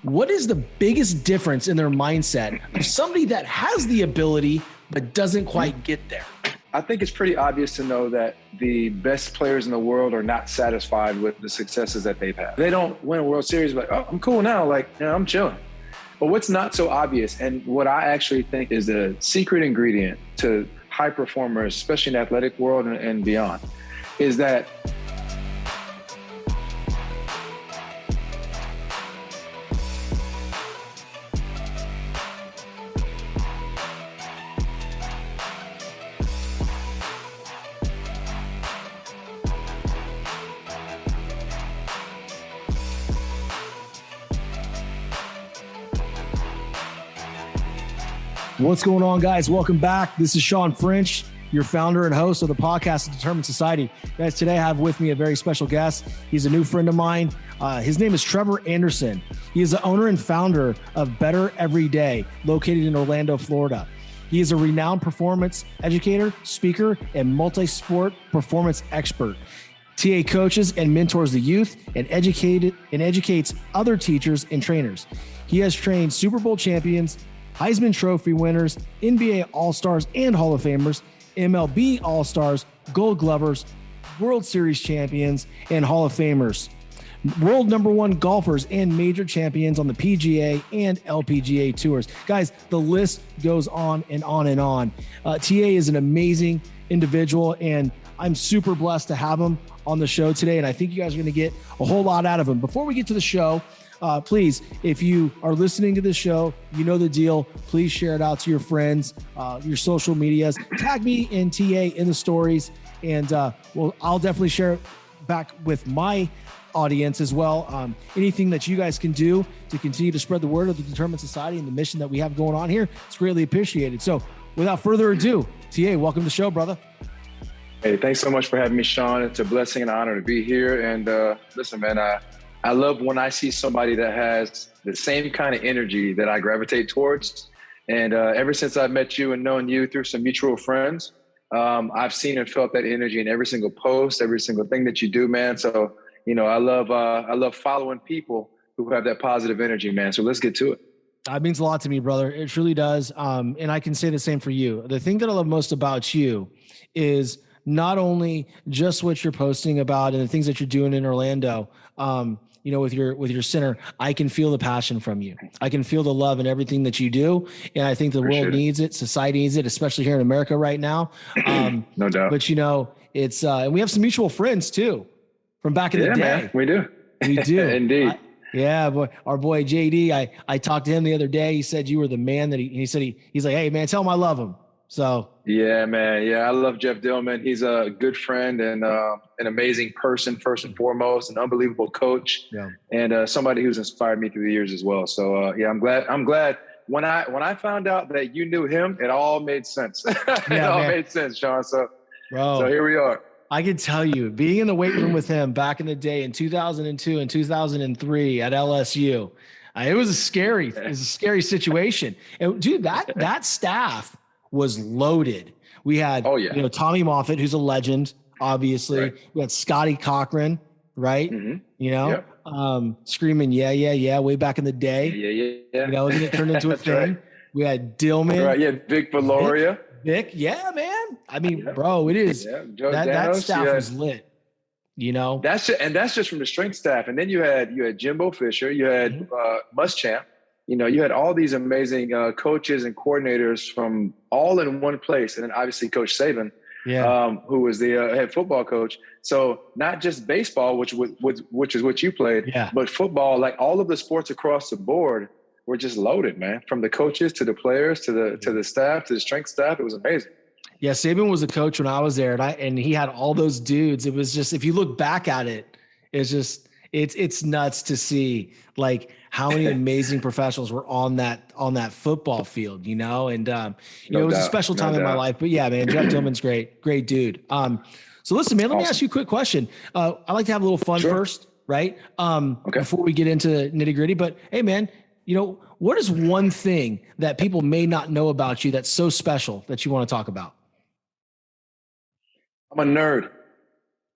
what is the biggest difference in their mindset of somebody that has the ability but doesn't quite get there? I think it's pretty obvious to know that the best players in the world are not satisfied with the successes that they've had. They don't win a World Series, but oh, I'm cool now. Like, I'm chilling. But what's not so obvious, and what I actually think is the secret ingredient to high performers, especially in the athletic world and beyond, is that What's going on, guys? Welcome back. This is Sean French, your founder and host of the podcast, The Determined Society. Guys, today I have with me a very special guest. He's a new friend of mine. His name is Trevor Anderson. He is the owner and founder of Better Every Day, located in Orlando, Florida. He is a renowned performance educator, speaker, and multi-sport performance expert. TA coaches and mentors the youth and educates other teachers and trainers. He has trained Super Bowl champions, Heisman Trophy winners, NBA All-Stars and Hall of Famers, MLB All-Stars, Gold Glovers, World Series champions, and Hall of Famers, world #1 golfers and major champions on the PGA and LPGA tours. Guys, the list goes on and on and on. TA is an amazing individual, and I'm super blessed to have him on the show today, and I think you guys are going to get a whole lot out of him. Before we get to the show, please, if you are listening to this show, you know the deal. Please share it out to your friends, your social medias. Tag me and TA in the stories, and I'll definitely share it back with my audience as well. Anything that you guys can do to continue to spread the word of the Determined Society and the mission that we have going on here, it's greatly appreciated. So without further ado, TA, welcome to the show, brother. Hey, thanks so much for having me, Sean. It's a blessing and honor to be here. And listen, man, I love when I see somebody that has the same kind of energy that I gravitate towards. And ever since I've met you and known you through some mutual friends, I've seen and felt that energy in every single post, every single thing that you do, man. So, I love following people who have that positive energy, man. So let's get to it. That means a lot to me, brother. It truly does. And I can say the same for you. The thing that I love most about you is not only just what you're posting about and the things that you're doing in Orlando, with your center. I can feel the passion from you. I can feel the love in everything that you do. And I think the world needs it. Society needs it, especially here in America right now. No doubt. But it's, and we have some mutual friends too from back in the day. Man, we do. We do. Indeed. Our boy JD, I talked to him the other day. He said you were the man that he said he's like, hey man, tell him I love him. So yeah, man. Yeah, I love Jeff Dillman. He's a good friend and an amazing person, first and foremost, an unbelievable coach, and somebody who's inspired me through the years as well. So I'm glad. When I found out that you knew him, it all made sense. Made sense, Sean. So here we are. I can tell you, being in the weight room with him back in the day in 2002 and 2003 at LSU, it was a scary situation. And dude, that staff was loaded. We had, Tommy Moffitt, who's a legend, obviously. Right. We had Scotty Cochran, right? Mm-hmm. Screaming, yeah, way back in the day. Yeah. And it turned into a thing. Right. We had Dillman. Right, yeah, Vic Valoria. Vic, yeah, man. I mean, bro, it is. Yeah. That staff was lit. That's just from the strength staff. And then you had Jimbo Fisher, you had Muschamp. You had all these amazing coaches and coordinators from all in one place. And then obviously Coach Saban, who was the head football coach. So not just baseball, which is what you played, but football, like all of the sports across the board were just loaded, man. From the coaches to the players to the staff to the strength staff. It was amazing. Yeah, Saban was a coach when I was there, and he had all those dudes. It was just, if you look back at it, it's nuts to see like how many amazing professionals were on that football field, and it was a special time in my life. But yeah, man, Jeff Tillman's great dude. So listen, man, let me ask you a quick question. I like to have a little fun first, right? Before we get into nitty gritty. But hey, man, what is one thing that people may not know about you that's so special that you want to talk about? I'm a nerd.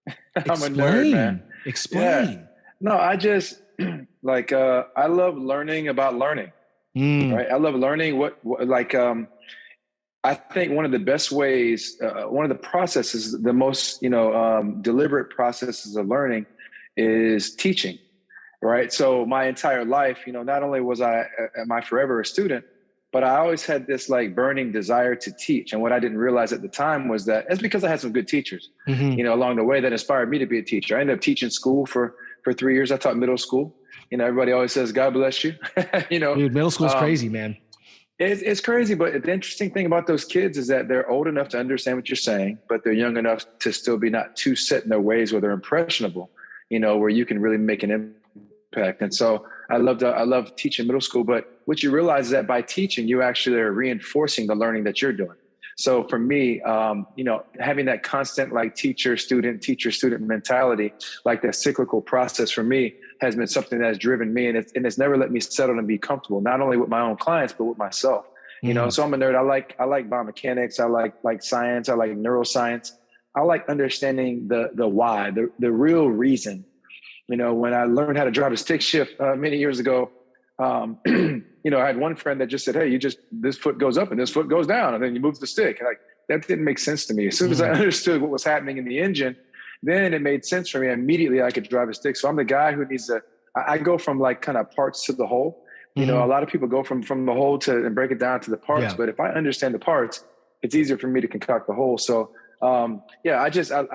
I'm a nerd, man. Explain. Yeah. No, I love learning about learning, right? I love learning I think one of the best ways, one of the processes, the most, deliberate processes of learning is teaching, right? So my entire life, not only am I forever a student, but I always had this like burning desire to teach. And what I didn't realize at the time was that it's because I had some good teachers, along the way that inspired me to be a teacher. I ended up teaching school for 3 years. I taught middle school. Everybody always says, God bless you. Dude, middle school's crazy, man. It's crazy, but the interesting thing about those kids is that they're old enough to understand what you're saying, but they're young enough to still be not too set in their ways where they're impressionable, where you can really make an impact. And so I love teaching middle school, but what you realize is that by teaching, you actually are reinforcing the learning that you're doing. So for me, having that constant like teacher-student mentality, like that cyclical process for me has been something that has driven me, and it's never let me settle and be comfortable, not only with my own clients, but with myself. So I'm a nerd. I like biomechanics. I like science. I like neuroscience. I like understanding the why, the real reason. When I learned how to drive a stick shift many years ago, I had one friend that just said, hey, this foot goes up and this foot goes down, and then you move the stick. And that didn't make sense to me. As soon as I understood what was happening in the engine, then it made sense for me. Immediately I could drive a stick. So I'm the guy who I go from like kind of parts to the whole. A lot of people go from the whole and break it down to the parts. Yeah. But if I understand the parts, it's easier for me to concoct the whole. So I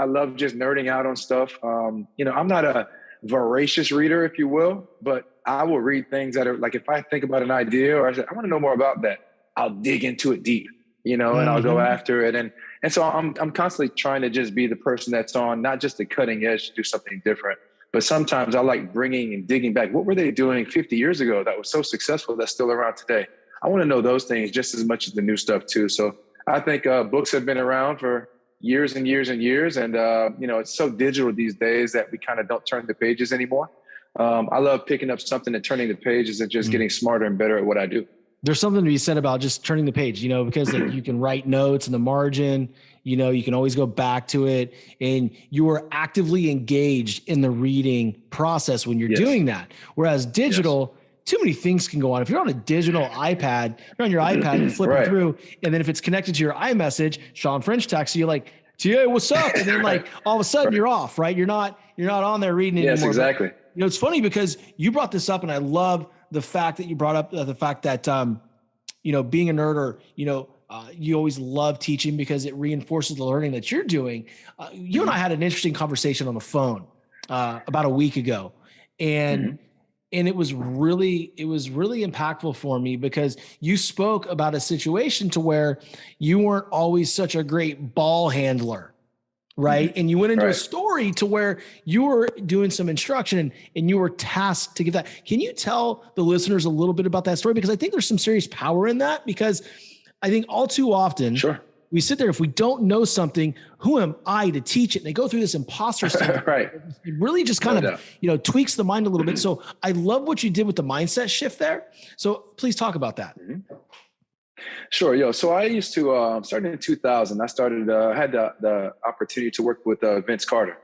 love just nerding out on stuff. I'm not a voracious reader, if you will, but I will read things that are like, if I think about an idea or I want to know more about that, I'll dig into it deep, and I'll go after it. And so I'm constantly trying to just be the person that's on not just the cutting edge to do something different, but sometimes I like bringing and digging back. What were they doing 50 years ago that was so successful that's still around today? I want to know those things just as much as the new stuff too. So I think books have been around for years and years and years. And, it's so digital these days that we kind of don't turn the pages anymore. I love picking up something and turning the pages and just getting smarter and better at what I do. There's something to be said about just turning the page, because like you can write notes in the margin, you can always go back to it, and you are actively engaged in the reading process when you're doing that. Whereas digital, too many things can go on. If you're on a digital iPad, you're on your iPad, you're flipping through, and then if it's connected to your iMessage, Sean French texts you like, TA, what's up? And then like all of a sudden you're off, right? You're not on there reading anymore. Yes, exactly. But, it's funny because you brought this up, and I love the fact that you brought up the fact that, being a nerd or, you always love teaching because it reinforces the learning that you're doing. You and I had an interesting conversation on the phone about a week ago, and it was really impactful for me because you spoke about a situation to where you weren't always such a great ball handler. Right. And you went into a story to where you were doing some instruction and you were tasked to give that. Can you tell the listeners a little bit about that story? Because I think there's some serious power in that, because I think all too often we sit there, if we don't know something, who am I to teach it? And they go through this imposter syndrome. It really just kind of, tweaks the mind a little bit. So I love what you did with the mindset shift there. So please talk about that. Sure. So I used to, starting in 2000, I had the opportunity to work with Vince Carter,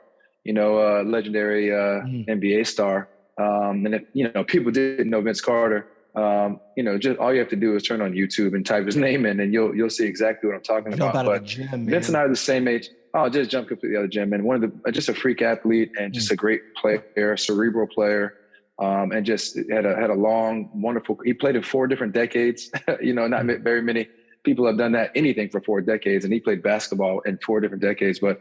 legendary NBA star. And if, people didn't know Vince Carter, just all you have to do is turn on YouTube and type his name in, and you'll see exactly what I'm talking about. But Vince and I are the same age. I'll just jump completely out of the gym, and just a freak athlete and just a great player, cerebral player. And just had a long, wonderful, he played in 4 different decades, not very many people have done anything for 4 decades. And he played basketball in 4 different decades. But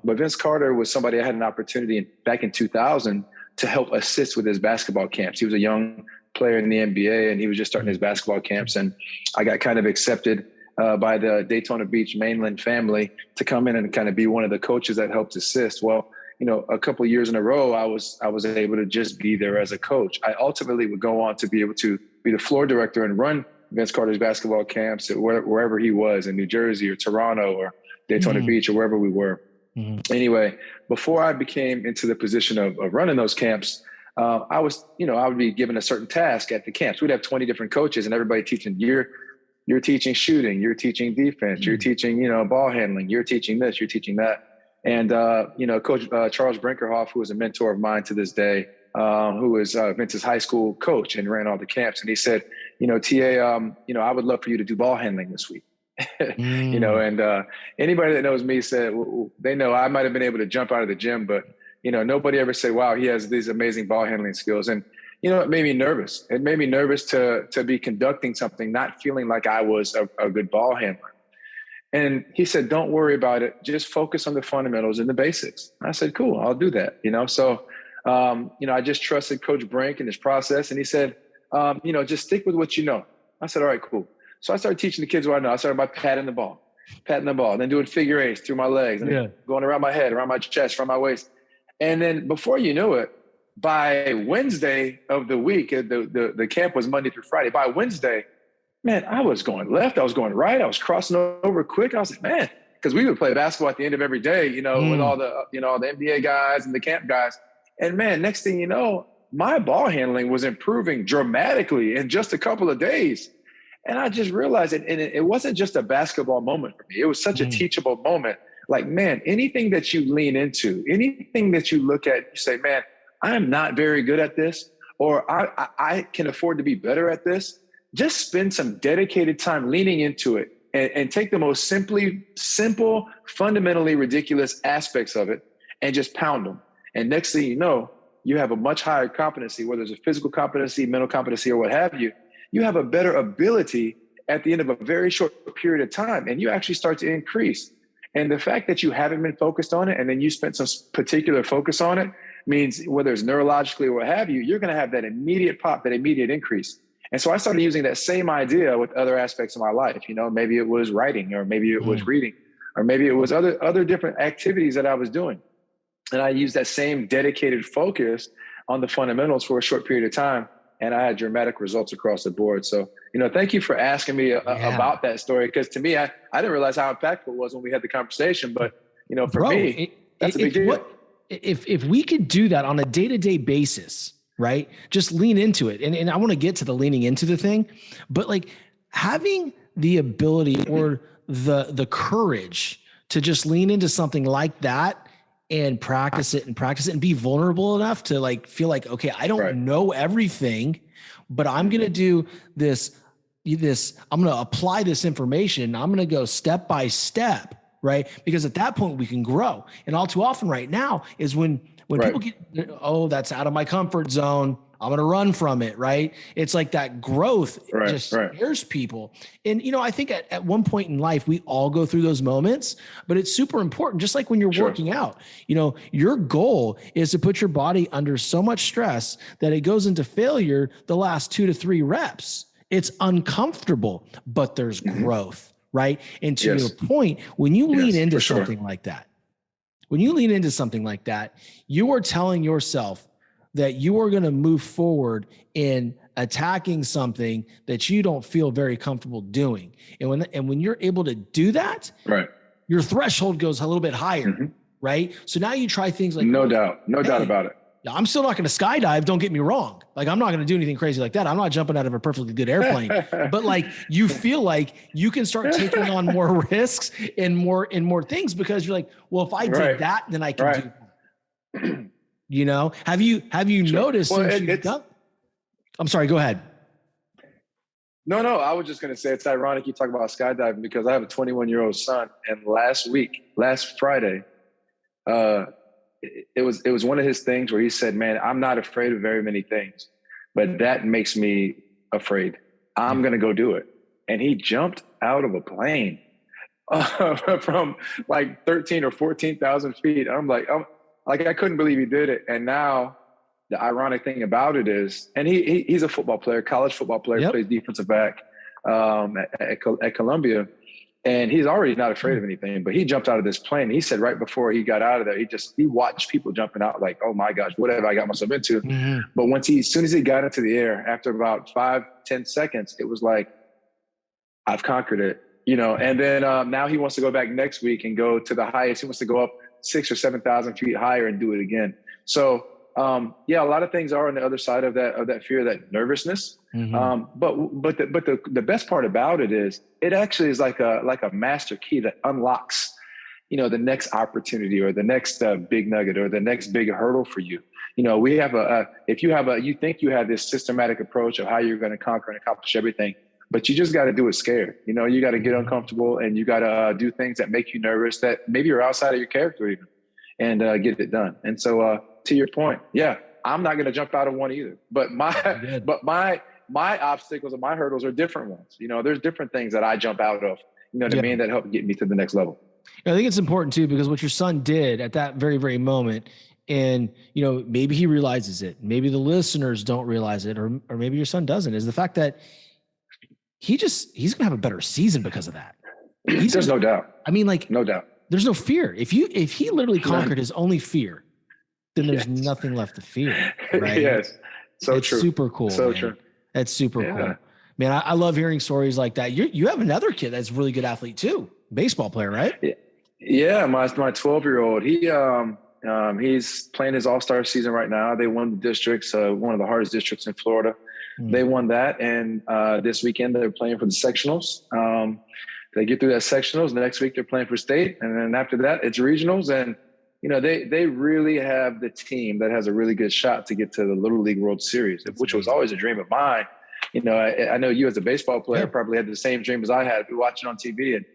Vince Carter was somebody I had an opportunity back in 2000 to help assist with his basketball camps. He was a young player in the NBA and he was just starting his basketball camps. And I got kind of accepted by the Daytona Beach mainland family to come in and kind of be one of the coaches that helped assist. Well, a couple of years in a row, I was able to just be there as a coach. I ultimately would go on to be able to be the floor director and run Vince Carter's basketball camps at wherever he was, in New Jersey or Toronto or Daytona Beach or wherever we were. Anyway, before I became into the position of running those camps, I would be given a certain task at the camps. We'd have 20 different coaches and everybody teaching. You're teaching shooting, you're teaching defense, you're teaching, ball handling, you're teaching this, you're teaching that. And, Coach Charles Brinkerhoff, who is a mentor of mine to this day, who was Vince's high school coach and ran all the camps. And he said, TA, I would love for you to do ball handling this week. And anybody that knows me said, they know I might've been able to jump out of the gym, but, nobody ever said, wow, he has these amazing ball handling skills. And, it made me nervous. It made me nervous to be conducting something, not feeling like I was a good ball handler. And he said, don't worry about it. Just focus on the fundamentals and the basics. I said, cool, I'll do that. So, I just trusted Coach Brink in his process. And he said, just stick with what you know. I said, all right, cool. So I started teaching the kids what I know. I started by patting the ball, and then doing figure eights through my legs, and then going around my head, around my chest, around my waist. And then before you knew it, by Wednesday of the week, the camp was Monday through Friday. By Wednesday, man, I was going left. I was going right. I was crossing over quick. I was like, man, because we would play basketball at the end of every day, with all the, the NBA guys and the camp guys. And man, next thing you know, my ball handling was improving dramatically in just a couple of days. And I just realized it. And it wasn't just a basketball moment for me. It was such a teachable moment. Like, man, anything that you lean into, anything that you look at, you say, man, I am not very good at this, or I can afford to be better at this. Just spend some dedicated time leaning into it and take the most simple, fundamentally ridiculous aspects of it and just pound them. And next thing you know, you have a much higher competency, whether it's a physical competency, mental competency, or what have you. You have a better ability at the end of a very short period of time, and you actually start to increase. And the fact that you haven't been focused on it and then you spent some particular focus on it means whether it's neurologically or what have you, you're going to have that immediate pop, that immediate increase. And so I started using that same idea with other aspects of my life. Maybe it was writing, or maybe it was reading, or maybe it was other different activities that I was doing. And I used that same dedicated focus on the fundamentals for a short period of time. And I had dramatic results across the board. So, thank you for asking me about that story. Because to me, I didn't realize how impactful it was when we had the conversation. But, for me, that's a big deal. If we could do that on a day-to-day basis, right? Just lean into it. And I want to get to the leaning into the thing, but like having the ability or the courage to just lean into something like that and practice it and be vulnerable enough to like feel like, okay, I don't know everything, but I'm going to do this, I'm going to apply this information. I'm going to go step by step, right? Because at that point we can grow. And all too often right now is when people get, that's out of my comfort zone, I'm going to run from it, right? It's like that growth just scares people. And, I think at one point in life, we all go through those moments, but it's super important. Just like when you're working out, your goal is to put your body under so much stress that it goes into failure the last 2 to 3 reps. It's uncomfortable, but there's growth, right? And to your point, when you lean into something like that, you are telling yourself that you are going to move forward in attacking something that you don't feel very comfortable doing. And when you're able to do that, your threshold goes a little bit higher, right? So now you try things like, no doubt about it. I'm still not going to skydive. Don't get me wrong. Like, I'm not going to do anything crazy like that. I'm not jumping out of a perfectly good airplane, but like, you feel like you can start taking on more risks and more things because you're like, well, if I did that, then I can do that. Have you noticed since you've done? I'm sorry, go ahead. No, I was just going to say, it's ironic you talk about skydiving because I have a 21-year-old son, and last Friday, it was one of his things where he said, man, I'm not afraid of very many things, but that makes me afraid. I'm going to go do it. And he jumped out of a plane from like 13 or 14,000 feet. I'm like, I couldn't believe he did it. And now the ironic thing about it is, and he's a football player, college football player, plays defensive back at Columbia. And he's already not afraid of anything, but he jumped out of this plane. He said right before he got out of there, he watched people jumping out like, oh my gosh, what have I got myself into? But as soon as he got into the air, after about 5-10 seconds, it was like, I've conquered it, and then now he wants to go back next week and go to the highest. He wants to go up 6,000 or 7,000 feet higher and do it again. So a lot of things are on the other side of that fear, that nervousness. But the best part about it is it actually is like a master key that unlocks, the next opportunity or the next big nugget or the next big hurdle for you. we have you think you have this systematic approach of how you're going to conquer and accomplish everything, but you just got to do it scared. You got to get uncomfortable, and you got to do things that make you nervous that maybe are outside of your character even, and get it done. And so to your point, yeah, I'm not going to jump out of one either, but my obstacles and my hurdles are different ones. There's different things that I jump out of, what I mean, that help get me to the next level. I think it's important too, because what your son did at that very, very moment, and, maybe he realizes it, maybe the listeners don't realize it, or maybe your son doesn't, is the fact that he's going to have a better season because of that. There's no doubt. I mean, no doubt. There's no fear. If he literally conquered his only fear, then there's nothing left to fear. Right? Yes. It's true. Super cool. So man. true. That's super cool. Man, I love hearing stories like that. You have another kid that's a really good athlete too. Baseball player, right? Yeah. My 12-year-old, he's playing his all-star season right now. They won the districts, one of the hardest districts in Florida. They won that. And this weekend they're playing for the sectionals. They get through that sectionals. Next week they're playing for state. And then after that, it's regionals. And, they really have the team that has a really good shot to get to the Little League World Series, which was always a dream of mine. I know you as a baseball player probably had the same dream as I had. We watch it on TV. And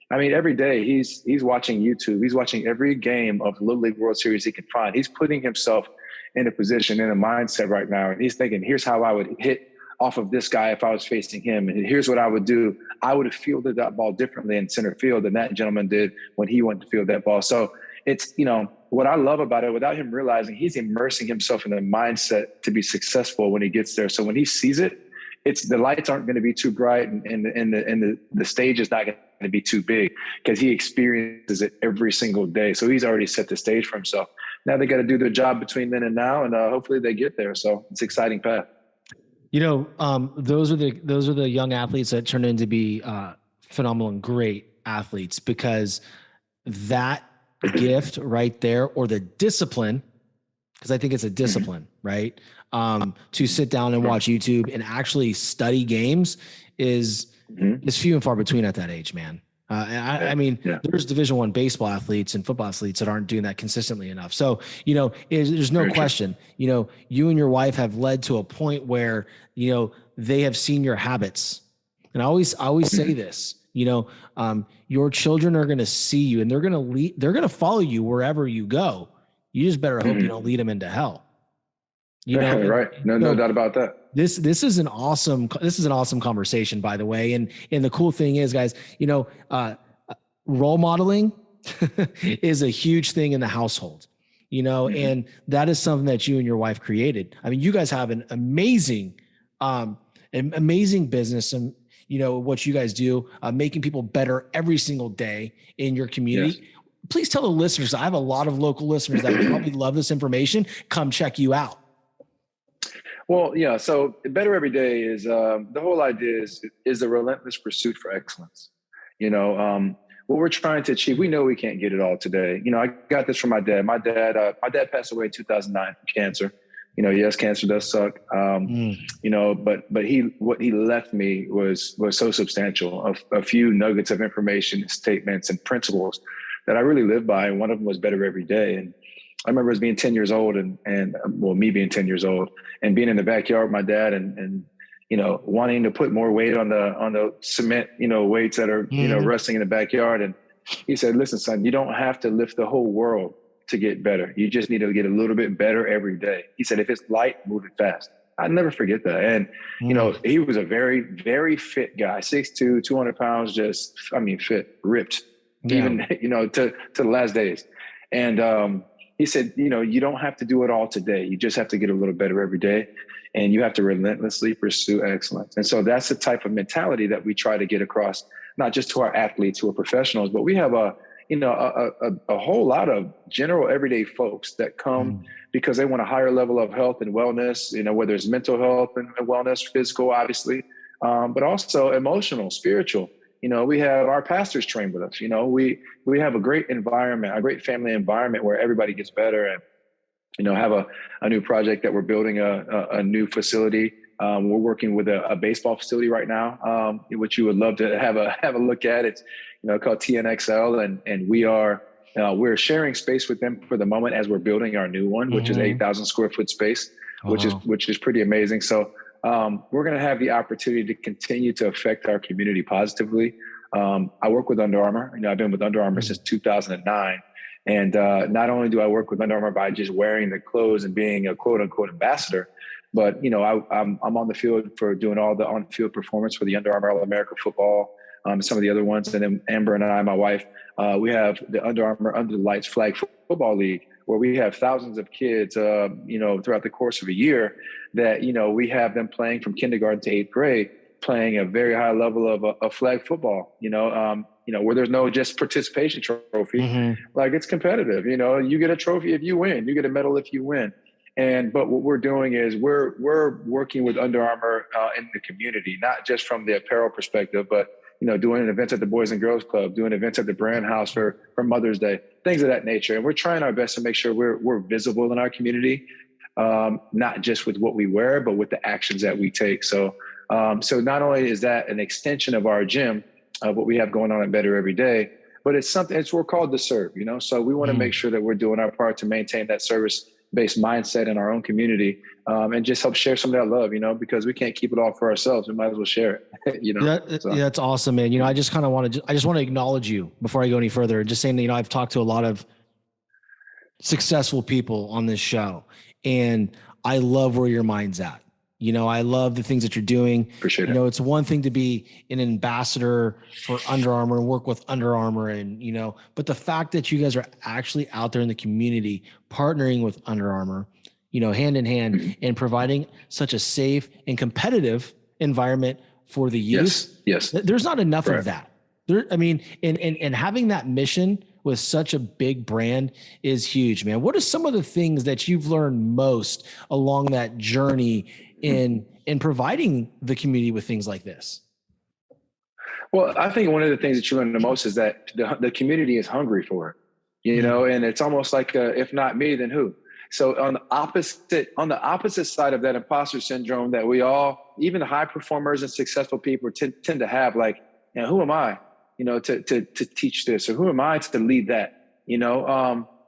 I mean, every day he's watching YouTube. He's watching every game of Little League World Series he can find. He's putting himself in a position, in a mindset right now. And he's thinking, here's how I would hit off of this guy if I was facing him. And here's what I would do. I would have fielded that ball differently in center field than that gentleman did when he went to field that ball. So it's, what I love about it, without him realizing, he's immersing himself in the mindset to be successful when he gets there. So when he sees it, the lights aren't going to be too bright, and the stage is not going to be too big, because he experiences it every single day. So he's already set the stage for himself. Now they got to do their job between then and now, and hopefully they get there. So it's an exciting path. Those are the young athletes that turn into be phenomenal and great athletes, because that gift right there, or the discipline, because I think it's a discipline, right? To sit down and watch YouTube and actually study games is few and far between at that age, man. I mean, there's Division I baseball athletes and football athletes that aren't doing that consistently enough. So, there's no question, you and your wife have led to a point where, they have seen your habits. And I always say this, your children are going to see you, and they're going to follow you wherever you go. You just better hope you don't lead them into hell. Right. No doubt about that. This is an awesome conversation, by the way. And the cool thing is, guys, role modeling is a huge thing in the household, and that is something that you and your wife created. I mean, you guys have an amazing business, and what you guys do, making people better every single day in your community. Yes. Please tell the listeners, I have a lot of local listeners that would probably love this information. Come check you out. Well, yeah. So better every day is the whole idea is a relentless pursuit for excellence. What we're trying to achieve. We know we can't get it all today. I got this from my dad. My dad passed away in 2009 from cancer. Yes, cancer does suck. But what he left me was so substantial. A few nuggets of information, statements, and principles that I really live by. And one of them was better every day. And I remember as being 10 years old and me being 10 years old and being in the backyard with my dad and wanting to put more weight on the cement, weights that are, resting in the backyard. And he said, listen, son, you don't have to lift the whole world to get better. You just need to get a little bit better every day. He said, if it's light, move it fast. I'd never forget that. And, he was a very, very fit guy, 6'2", 200 pounds, fit, ripped, even, to the last days. And, he said, you don't have to do it all today. You just have to get a little better every day, and you have to relentlessly pursue excellence. And so that's the type of mentality that we try to get across, not just to our athletes who are professionals, but we have a whole lot of general everyday folks that come because they want a higher level of health and wellness, whether it's mental health and wellness, physical, obviously, but also emotional, spiritual. We have our pastors train with us. We have a great environment, a great family environment where everybody gets better, and, have a new project that we're building a new facility. We're working with a baseball facility right now, which you would love to have a look at. It's, called TNXL. And we are we're sharing space with them for the moment as we're building our new one, which is 8,000 square foot space, which is pretty amazing. So we're going to have the opportunity to continue to affect our community positively. I work with Under Armour. I've been with Under Armour since 2009. And not only do I work with Under Armour by just wearing the clothes and being a quote unquote ambassador, but I'm on the field for doing all the on-field performance for the Under Armour All-America football, some of the other ones. And then Amber and I, my wife, we have the Under Armour Under the Lights Flag Football League, where we have thousands of kids, throughout the course of a year that, we have them playing from kindergarten to 8th grade, playing a very high level of flag football, where there's no just participation trophy. Like, it's competitive. You get a trophy if you win, you get a medal if you win. But what we're doing is we're working with Under Armour in the community, not just from the apparel perspective, but doing events at the Boys and Girls Club, doing events at the Brand House for Mother's Day, things of that nature. And we're trying our best to make sure we're visible in our community, not just with what we wear, but with the actions that we take. So not only is that an extension of our gym, what we have going on at Better Every Day, but we're called to serve, So we want to make sure that we're doing our part to maintain that service-based mindset in our own community, and just help share some of that love, because we can't keep it all for ourselves. We might as well share it, Yeah, that's awesome, man. I just kind of want to acknowledge you before I go any further. Just saying that, I've talked to a lot of successful people on this show, and I love where your mind's at. I love the things that you're doing. Appreciate it. It's one thing to be an ambassador for Under Armour and work with Under Armour but the fact that you guys are actually out there in the community partnering with Under Armour, hand in hand, and providing such a safe and competitive environment for the youth. Yes. There's not enough of that. And having that mission with such a big brand is huge, man. What are some of the things that you've learned most along that journey in providing the community with things like this? Well, I think one of the things that you learn the most is that the community is hungry for it, and it's almost like, if not me, then who? So on the opposite side of that imposter syndrome that we all, even high performers and successful people tend to have, like, who am I, to teach this, or who am I to lead that?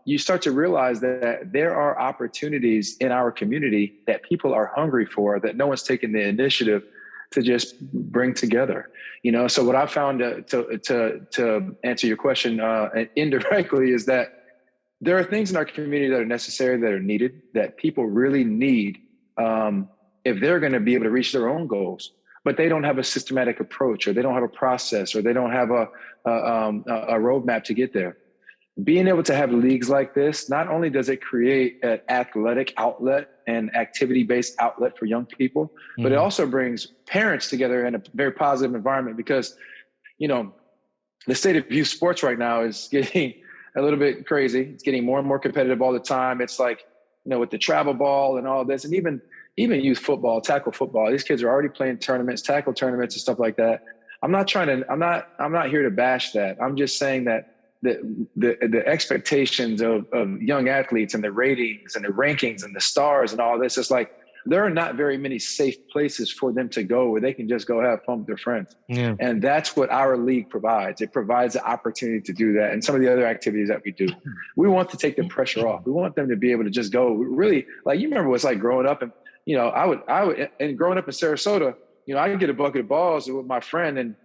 You start to realize that there are opportunities in our community that people are hungry for, that no one's taken the initiative to just bring together. So what I found to answer your question indirectly is that there are things in our community that are necessary, that are needed, that people really need if they're going to be able to reach their own goals, but they don't have a systematic approach, or they don't have a process, or they don't have a roadmap to get there. Being able to have leagues like this, not only does it create an athletic outlet and activity-based outlet for young people, but it also brings parents together in a very positive environment, because, the state of youth sports right now is getting a little bit crazy. It's getting more and more competitive all the time. It's like, with the travel ball and all this, and even youth football, tackle football, these kids are already playing tournaments, tackle tournaments and stuff like that. I'm not here to bash that. I'm just saying that the expectations of young athletes, and the ratings and the rankings and the stars and all this, it's like, there are not very many safe places for them to go where they can just go have fun with their friends. Yeah. And that's what our league provides. It provides the opportunity to do that. And some of the other activities that we do, we want to take the pressure off. We want them to be able to just go, really, like, you remember what it's like growing up, and, I would, and growing up in Sarasota, I'd get a bucket of balls with my friend and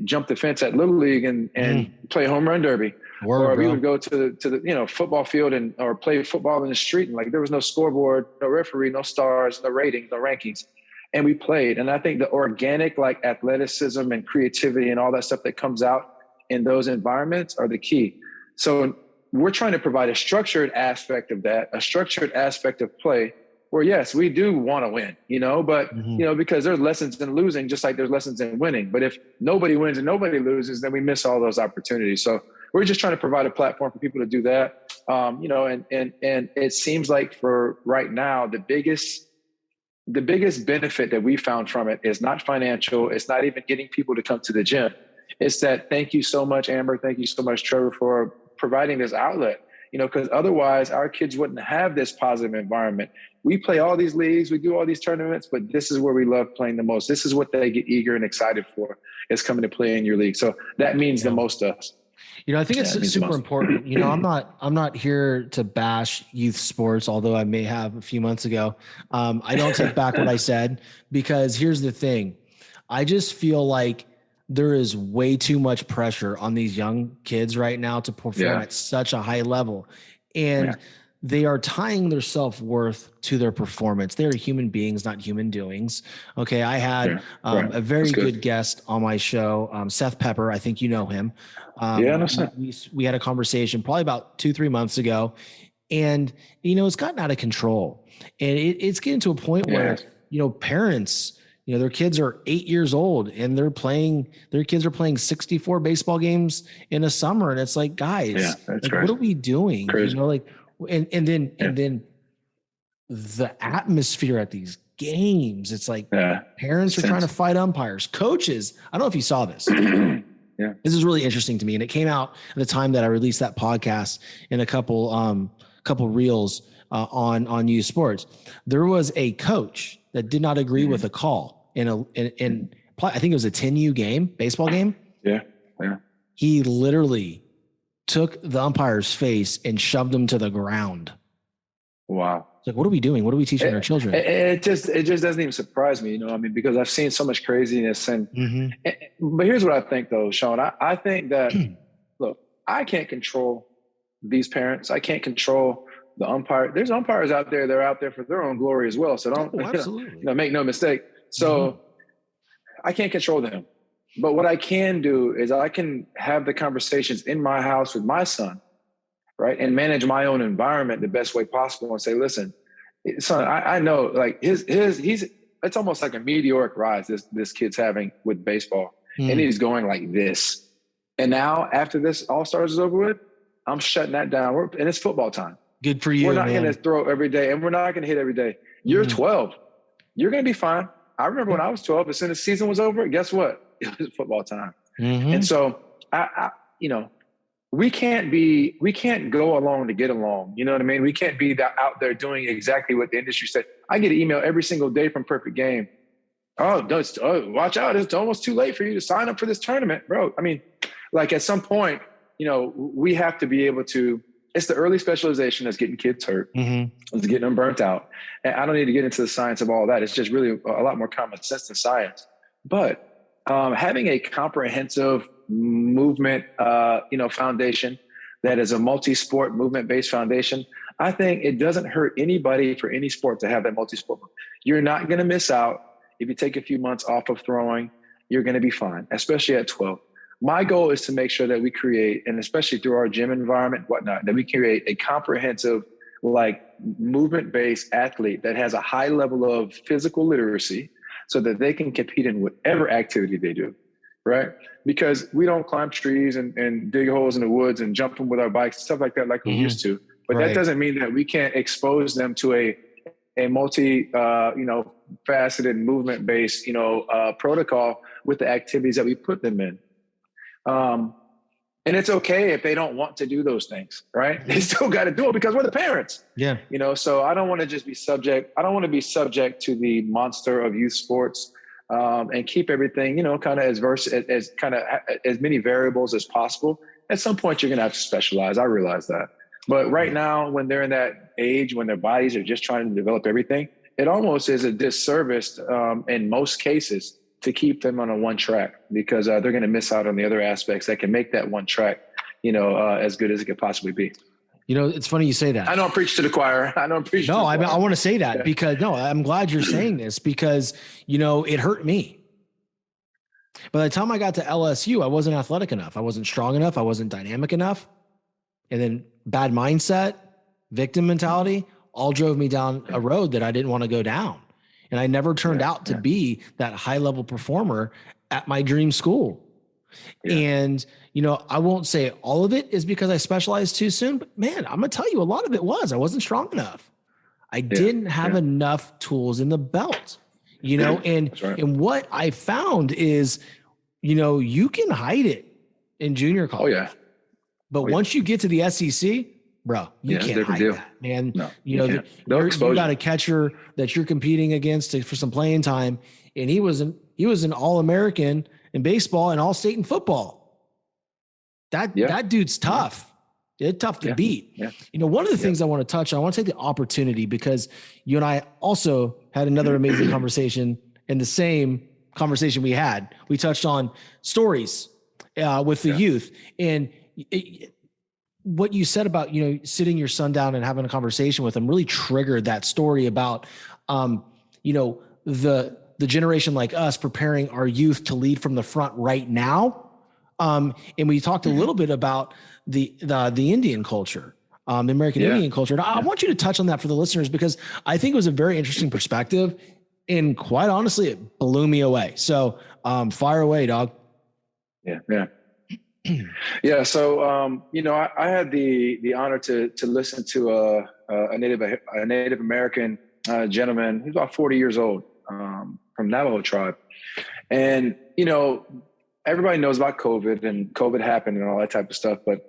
jump the fence at Little League and play home run derby. Or we would go to the football field or play football in the street, and, like, there was no scoreboard, no referee, no stars, no ratings, no rankings, and we played. And I think the organic, like, athleticism and creativity and all that stuff that comes out in those environments are the key. So we're trying to provide a structured aspect of that, a structured aspect of play, where, yes, we do want to win, but, because there's lessons in losing, just like there's lessons in winning. But if nobody wins and nobody loses, then we miss all those opportunities. So we're just trying to provide a platform for people to do that. And it seems like for right now, the biggest benefit that we found from it is not financial. It's not even getting people to come to the gym. It's that, thank you so much, Amber. Thank you so much, Trevor, for providing this outlet, because otherwise our kids wouldn't have this positive environment. We play all these leagues, we do all these tournaments, but this is where we love playing the most. This is what they get eager and excited for, is coming to play in your league. So that means the most to us. I think it's super important. I'm not here to bash youth sports, although I may have a few months ago. I don't take back what I said, because here's the thing. I just feel like there is way too much pressure on these young kids right now to perform at such a high level. And they are tying their self-worth to their performance. They're human beings, not human doings. Okay. I had a very good guest on my show, Seth Pepper. I think you know him. We had a conversation probably about 2-3 months ago, and, it's gotten out of control, and it's getting to a point where, parents, their kids are 8 years old and their kids are playing 64 baseball games in a summer. And it's like, guys, what are we doing? Crazy. And then the atmosphere at these games, it's like parents are trying to fight umpires, coaches. I don't know if you saw this. This is really interesting to me. And it came out at the time that I released that podcast in a couple reels on youth sports. There was a coach that did not agree with a call in I think it was a 10U game, baseball game. He literally took the umpire's face and shoved him to the ground. Wow. It's like, what are we doing? What are we teaching our children? It just doesn't even surprise me, because I've seen so much craziness. And but here's what I think, though, Sean. I think that look, I can't control these parents. I can't control the umpire. There's umpires out there. They're out there for their own glory as well. So don't make no mistake. So I can't control them. But what I can do is I can have the conversations in my house with my son, right? And manage my own environment the best way possible and say, listen, son, I know, like it's almost like a meteoric rise this kid's having with baseball. And he's going like this. And now after this All-Stars is over with, I'm shutting that down. And it's football time. Good for you. We're not going to throw every day, and we're not going to hit every day. You're 12. You're going to be fine. I remember when I was 12, as soon as the season was over, guess what? It was football time. And so we can't go along to get along. You know what I mean? We can't be out there doing exactly what the industry said. I get an email every single day from Perfect Game. Watch out. It's almost too late for you to sign up for this tournament, bro. I mean, like at some point, we have to be able to, it's the early specialization that's getting kids hurt. It's getting them burnt out. And I don't need to get into the science of all that. It's just really a lot more common sense than science. But having a comprehensive movement, foundation that is a multi-sport movement-based foundation, I think it doesn't hurt anybody for any sport to have that multi-sport. You're not going to miss out. If you take a few months off of throwing, you're going to be fine, especially at 12. My goal is to make sure that we create, and especially through our gym environment, whatnot, that we create a comprehensive, like movement-based athlete that has a high level of physical literacy so that they can compete in whatever activity they do, right? Because we don't climb trees and dig holes in the woods and jump them with our bikes and stuff like that like we used to. But that doesn't mean that we can't expose them to a multi, faceted movement-based, protocol with the activities that we put them in. And it's okay if they don't want to do those things, right? They still got to do it because we're the parents. Yeah. So I don't want to just be subject. I don't want to be subject to the monster of youth sports, and keep everything, kind of as many variables as possible. At some point, you're going to have to specialize. I realize that. But right now, when they're in that age, when their bodies are just trying to develop everything, it almost is a disservice in most cases to keep them on a one track, because they're going to miss out on the other aspects that can make that one track, as good as it could possibly be. It's funny you say that. I don't preach to the choir. I want to say that because I'm glad you're saying this because, it hurt me. By the time I got to LSU, I wasn't athletic enough. I wasn't strong enough. I wasn't dynamic enough. And then bad mindset, victim mentality, all drove me down a road that I didn't want to go down. And I never turned out to be that high level performer at my dream school. Yeah. And, I won't say all of it is because I specialized too soon, but man, I'm going to tell you a lot of it was, I wasn't strong enough. I didn't have enough tools in the belt, and, and what I found is, you can hide it in junior college. Oh yeah. But once you get to the SEC, bro, you can't hide that, man. No, you got a catcher that you're competing against for some playing time, and he was an All-American in baseball and All-State in football. that dude's tough. It's tough to beat. Yeah. One of the things I want to touch on, I want to take the opportunity because you and I also had another amazing conversation in the same conversation we had. We touched on stories with the youth, and what you said about, sitting your son down and having a conversation with him really triggered that story about, the generation like us preparing our youth to lead from the front right now. And we talked a little bit about the Indian culture, the American Indian culture. And I want you to touch on that for the listeners, because I think it was a very interesting perspective, and quite honestly, it blew me away. So fire away, dog. Yeah. Yeah. So, I had the honor to listen to a Native American gentleman. He's about 40 years old, from Navajo tribe. And, everybody knows about COVID, and COVID happened and all that type of stuff. But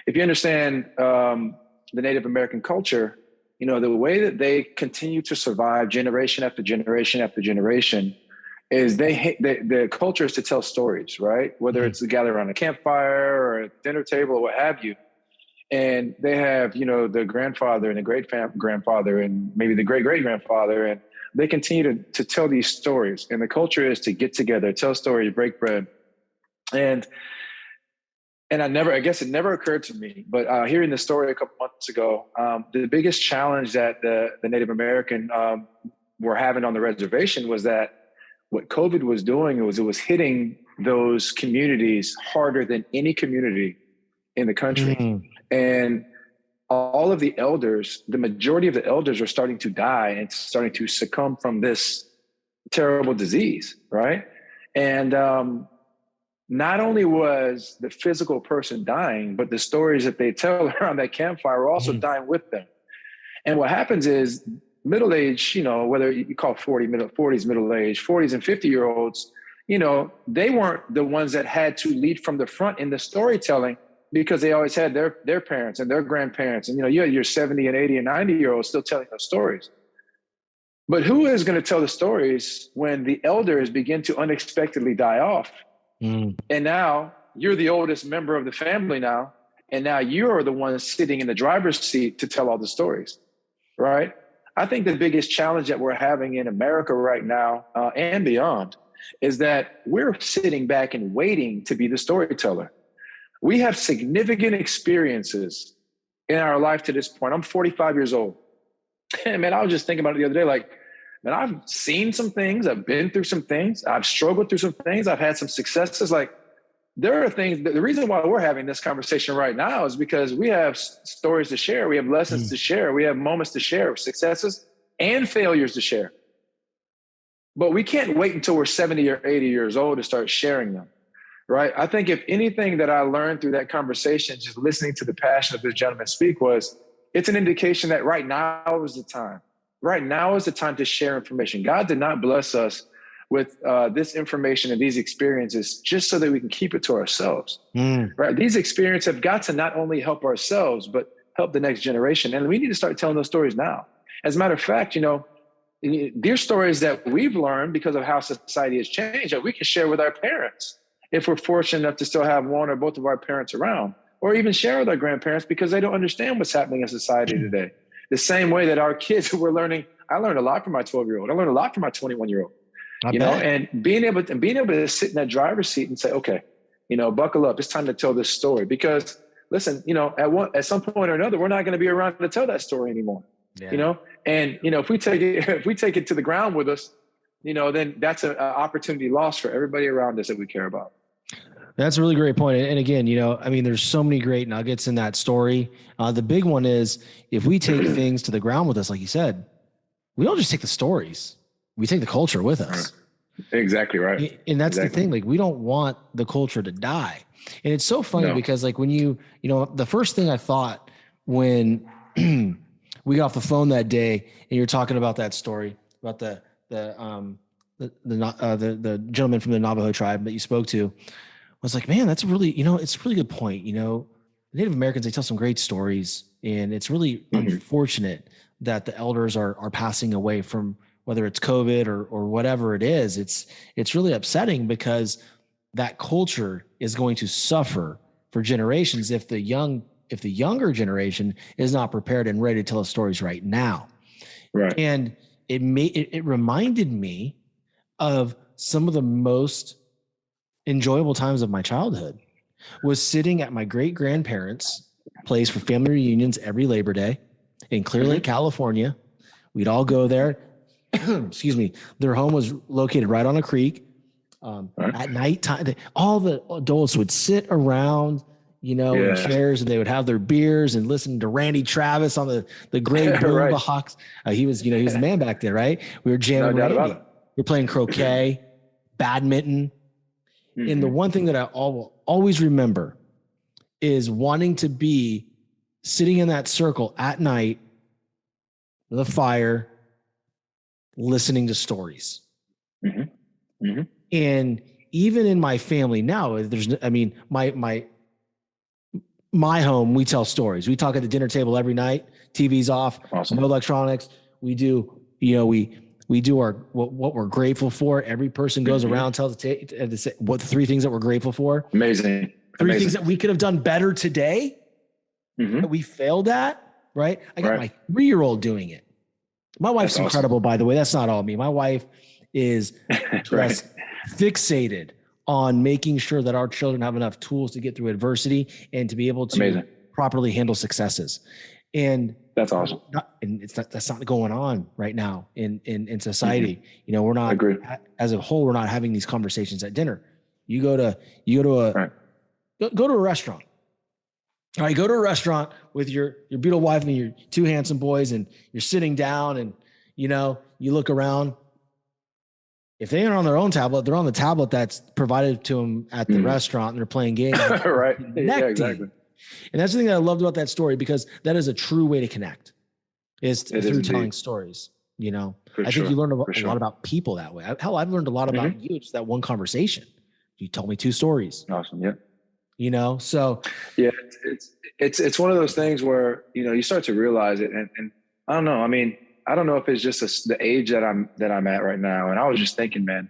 if you understand the Native American culture, the way that they continue to survive generation after generation after generation is the culture is to tell stories, right? Whether it's to gather around a campfire or a dinner table or what have you. And they have, the grandfather and the great-grandfather and maybe the great-great-grandfather, and they continue to tell these stories. And the culture is to get together, tell stories, break bread. And I guess it never occurred to me, but hearing the story a couple months ago, the biggest challenge that the Native American were having on the reservation was that what COVID was doing was it was hitting those communities harder than any community in the country. And all of the elders, the majority of the elders are starting to die and starting to succumb from this terrible disease, right? And not only was the physical person dying, but the stories that they tell around that campfire were also dying with them. And what happens is middle age, whether you call 40s middle age, 40s and 50-year-olds, they weren't the ones that had to lead from the front in the storytelling, because they always had their parents and their grandparents. And, you had your 70 and 80 and 90-year-olds still telling those stories. But who is going to tell the stories when the elders begin to unexpectedly die off? And now you're the oldest member of the family now. And now you're the one sitting in the driver's seat to tell all the stories, right? I think the biggest challenge that we're having in America right now and beyond is that we're sitting back and waiting to be the storyteller. We have significant experiences in our life to this point. I'm 45 years old. And man, I was just thinking about it the other day, like, man, I've seen some things. I've been through some things. I've struggled through some things. I've had some successes. Like, there are things, the reason why we're having this conversation right now is because we have stories to share. We have lessons to share. We have moments to share, successes and failures to share. But we can't wait until we're 70 or 80 years old to start sharing them, right? I think if anything that I learned through that conversation, just listening to the passion of this gentleman speak, was it's an indication that right now is the time. Right now is the time to share information. God did not bless us with this information and these experiences just so that we can keep it to ourselves, right? These experiences have got to not only help ourselves, but help the next generation. And we need to start telling those stories now. As a matter of fact, there's stories that we've learned because of how society has changed that we can share with our parents if we're fortunate enough to still have one or both of our parents around, or even share with our grandparents because they don't understand what's happening in society today. The same way that our kids were learning. I learned a lot from my 12-year-old. I learned a lot from my 21-year-old. And being able to sit in that driver's seat and say, okay, buckle up. It's time to tell this story. Because listen, at some point or another, we're not going to be around to tell that story anymore. Yeah. And if we take it to the ground with us, then that's an opportunity lost for everybody around us that we care about. That's a really great point. And again, there's so many great nuggets in that story. The big one is if we take things to the ground with us, like you said, we don't just take the stories, we take the culture with us. Exactly right. And that's the thing. Like, we don't want the culture to die. And it's so funny because like when the first thing I thought when we got off the phone that day and you're talking about that story about the gentleman from the Navajo tribe that you spoke to, I was like, man, that's it's a really good point. Native Americans, they tell some great stories, and it's really unfortunate that the elders are passing away from, whether it's COVID or whatever it is. It's really upsetting because that culture is going to suffer for generations if the younger generation is not prepared and ready to tell us stories right now. Right. And it reminded me of some of the most enjoyable times of my childhood was sitting at my great grandparents' place for family reunions every Labor Day in Clear Lake, California. We'd all go there. Excuse me. Their home was located right on a creek. At nighttime, all the adults would sit around, in chairs, and they would have their beers and listen to Randy Travis on the gray boom box. He was the man back there, right? We were jamming Randy. We were playing croquet, badminton. And the one thing that I always remember is wanting to be sitting in that circle at night with a fire, listening to stories. And even in my family now, my home, we tell stories. We talk at the dinner table every night. TV's off, no electronics. We do, we do what we're grateful for. Every person goes around, tells what the 3 things that we're grateful for. Amazing. 3 things that we could have done better today that we failed at, right? I got my 3-year-old doing it. My wife's incredible, by the way. That's not all me. My wife is just fixated on making sure that our children have enough tools to get through adversity and to be able to properly handle successes. And that's awesome. That's not going on right now in society. We're not, as a whole, we're not having these conversations at dinner. You go to a restaurant. All right, go to a restaurant with your beautiful wife and your 2 handsome boys, and you're sitting down, and you look around. If they aren't on their own tablet, they're on the tablet that's provided to them at the restaurant, and they're playing games. Right. Yeah, exactly. And that's the thing that I loved about that story, because that is a true way to connect, is through telling stories. I think you learn a lot about people that way. Hell, I've learned a lot about you. It's that one conversation. You told me 2 stories. Awesome. Yeah. So yeah, it's one of those things where, you start to realize it. And I don't know. I mean, I don't know if it's just the age that I'm at right now. And I was just thinking, man,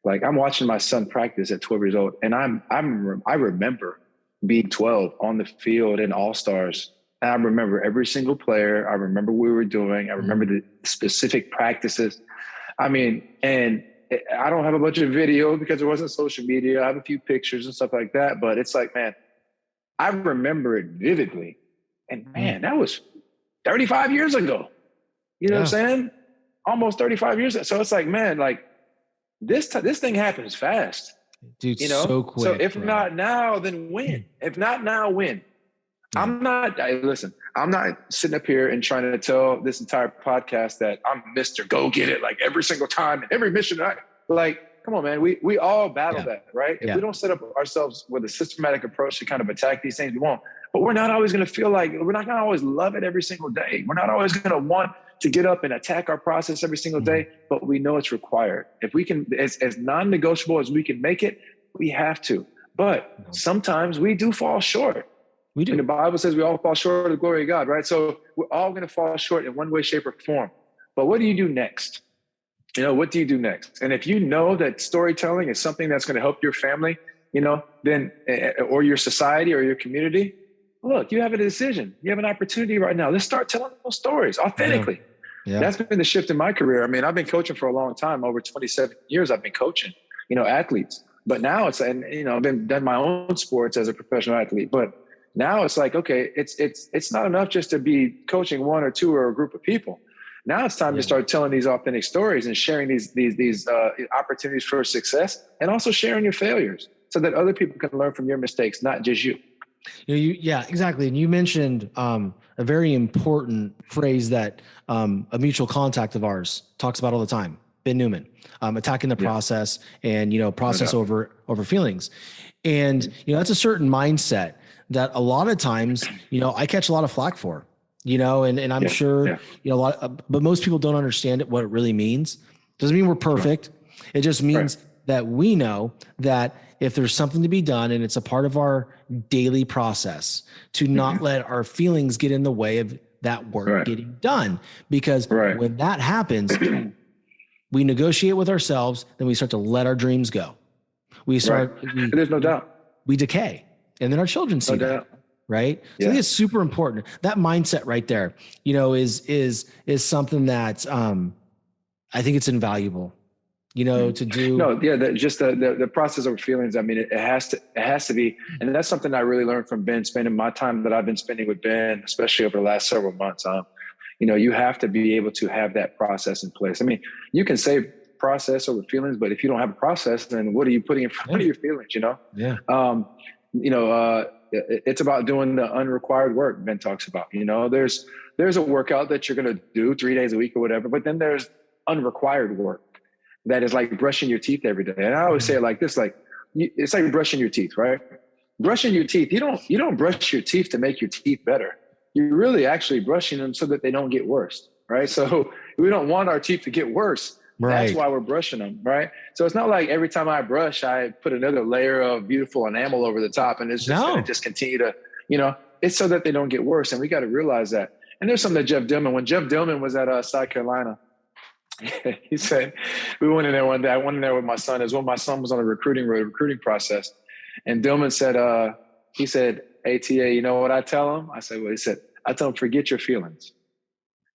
like I'm watching my son practice at 12 years old. And I remember being 12 on the field in All-Stars. And I remember every single player. I remember what we were doing. I remember the specific practices. I mean, and I don't have a bunch of video because there wasn't social media. I have a few pictures and stuff like that. But it's like, man, I remember it vividly. And man, that was 35 years ago. You know what I'm saying? Almost 35 years ago. So it's like, man, like this thing happens fast. Dude, so quick. So if not now, then when? If not now, when? I'm not sitting up here and trying to tell this entire podcast that I'm Mr. Go Get It, like every single time and every mission. Come on, man. We all battle that, right? If we don't set up ourselves with a systematic approach to kind of attack these things, we won't. But we're not always going to feel like, we're not going to always love it every single day. We're not always going to want to get up and attack our process every single day, but we know it's required. If we can, as non-negotiable as we can make it, we have to. But sometimes we do fall short. We do. And the Bible says we all fall short of the glory of God, right? So we're all going to fall short in one way, shape, or form. But what do you do next? What do you do next? And if you know that storytelling is something that's going to help your family, then, or your society or your community, look, you have a decision. You have an opportunity right now. Let's start telling those stories authentically. Yeah. That's been the shift in my career. I mean, I've been coaching for a long time. Over 27 years, I've been coaching, athletes. But now it's, and I've done my own sports as a professional athlete. But now it's like, okay, it's not enough just to be coaching 1 or 2 or a group of people. Now it's time to start telling these authentic stories and sharing these opportunities for success, and also sharing your failures so that other people can learn from your mistakes, not just you. Yeah, exactly. And you mentioned a very important phrase that a mutual contact of ours talks about all the time, Ben Newman, attacking the process and, process over feelings. And, that's a certain mindset that a lot of times, I catch a lot of flack for, and I'm sure, but most people don't understand it, what it really means. Doesn't mean we're perfect. It just means that we know that if there's something to be done and it's a part of our daily process, to not let our feelings get in the way of that work getting done. Because when that happens, we negotiate with ourselves, then we start to let our dreams go. We start, there's no doubt. We decay. and then our children see that. Right. So I think it's super important. That mindset right there, is something that, I think it's invaluable, to do. No, yeah, the process over feelings. I mean, it has to be, and that's something I really learned from Ben, spending my time that I've been spending with Ben, especially over the last several months. You have to be able to have that process in place. I mean, you can say process over feelings, but if you don't have a process, then what are you putting in front of your feelings? Yeah. It's about doing the unrequired work Ben talks about. There's a workout that you're going to do 3 days a week or whatever, but then there's unrequired work that is like brushing your teeth every day. And I always say it like this, it's like brushing your teeth, right? Brushing your teeth, you don't brush your teeth to make your teeth better. You're really actually brushing them so that they don't get worse, right? So we don't want our teeth to get worse. Right. That's why we're brushing them, right? So it's not like every time I brush, I put another layer of beautiful enamel over the top and it's just going to just continue to, it's so that they don't get worse. And we got to realize that. And there's something that when Jeff Dillman was at South Carolina, he said, we went in there one day. I went in there with my son. It was when my son was on the recruiting process. And Dillman said, he said, ATA, you know what I tell him? I said, well, he said, I tell him, forget your feelings.